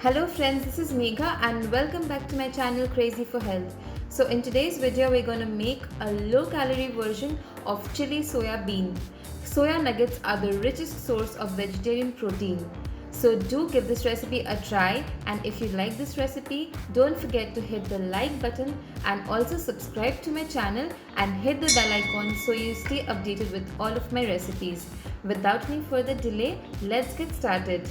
Hello friends, this is Megha and welcome back to my channel Crazy for Health. So in today's video we're going to make a low calorie version of chili soya bean. Soya nuggets are the richest source of vegetarian protein. So do give this recipe a try, and if you like this recipe, don't forget to hit the like button and also subscribe to my channel and hit the bell icon so you stay updated with all of my recipes. Without any further delay, let's get started.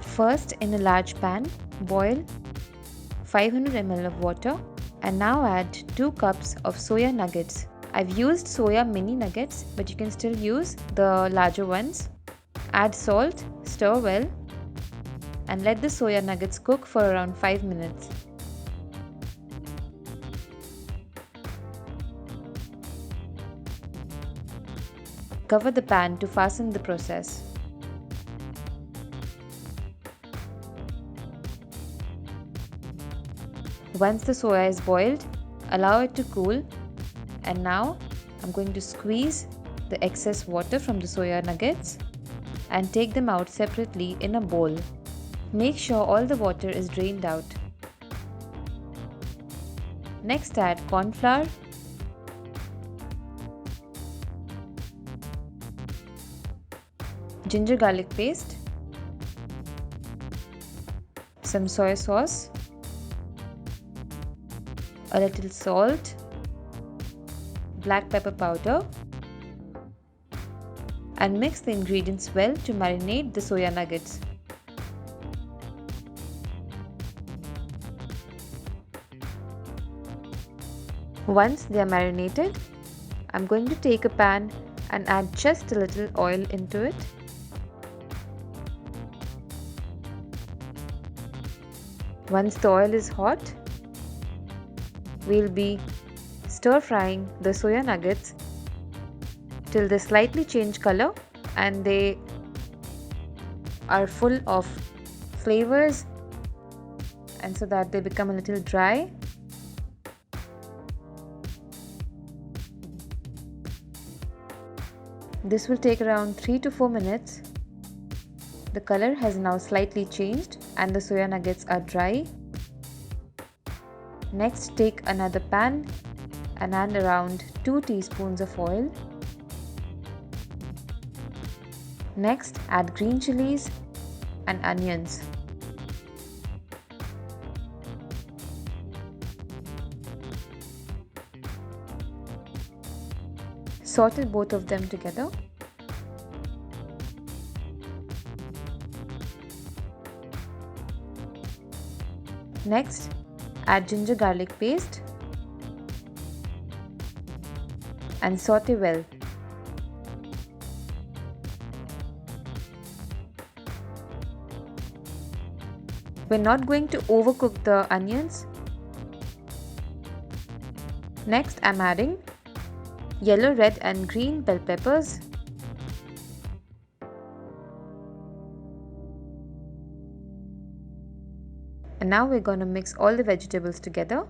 First, in a large pan, boil 500 ml of water and now add 2 cups of soya nuggets. I've used soya mini nuggets, but you can still use the larger ones. Add salt, stir well, and let the soya nuggets cook for around 5 minutes. Cover the pan to fasten the process. Once the soya is boiled, allow it to cool, and now I'm going to squeeze the excess water from the soya nuggets and take them out separately in a bowl. Make sure all the water is drained out. Next, add corn flour, ginger garlic paste, some soy sauce, a little salt, black pepper powder, and mix the ingredients well to marinate the soya nuggets. Once they are marinated, I'm going to take a pan and add just a little oil into it. Once the oil is hot, we'll be stir frying the soya nuggets till they slightly change color and they are full of flavors, and so that they become a little dry. This will take around 3 to 4 minutes. The color has now slightly changed and the soya nuggets are dry. Next, take another pan and add around 2 teaspoons of oil. Next, add green chilies and onions. Saute both of them together. Next, add ginger garlic paste and saute well. We're not going to overcook the onions. Next, I'm adding yellow, red and green bell peppers, and now we're going to mix all the vegetables together.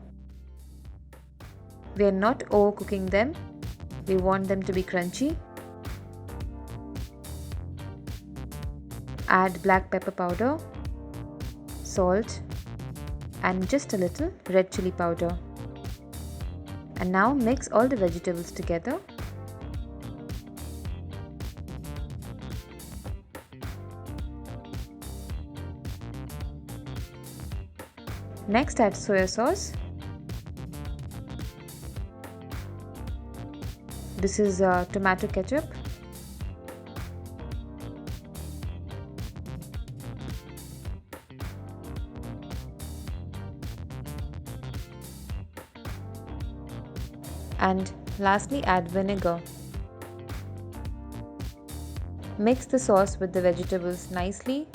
We are not overcooking them. We want them to be crunchy. Add black pepper powder, salt and just a little red chilli powder. And now mix all the vegetables together. Next, add soya sauce. This is tomato ketchup. And lastly, add vinegar. Mix the sauce with the vegetables nicely.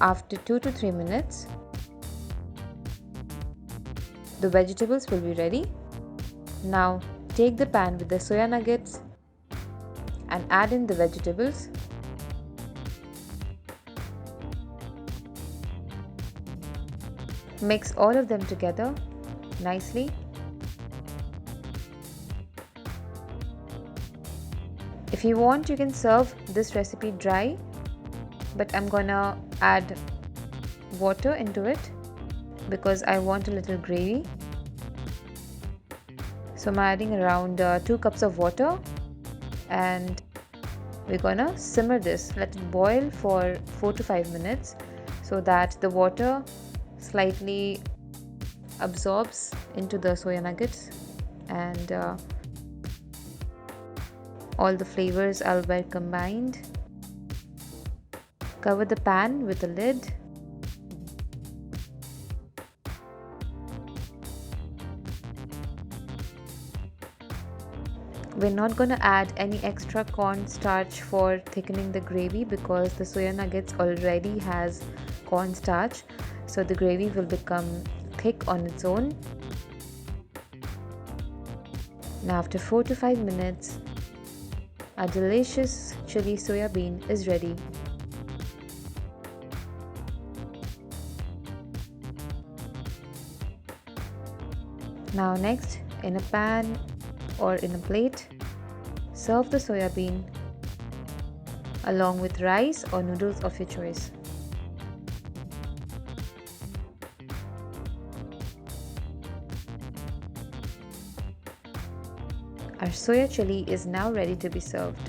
After 2 to 3 minutes, the vegetables will be ready. Now take the pan with the soya nuggets and add in the vegetables. Mix all of them together nicely. If you want, you can serve this recipe dry, but I'm gonna add water into it because I want a little gravy. So I'm adding around 2 cups of water, and we're gonna simmer this. Let it boil for 4 to 5 minutes so that the water slightly absorbs into the soya nuggets and all the flavors are well combined. Cover the pan with a lid. We're not going to add any extra cornstarch for thickening the gravy because the soya nuggets already has cornstarch, so the gravy will become thick on its own. Now after 4 to 5 minutes, our delicious chili soya bean is ready. Now next, in a pan or in a plate, serve the soya bean along with rice or noodles of your choice. Our soya chili is now ready to be served.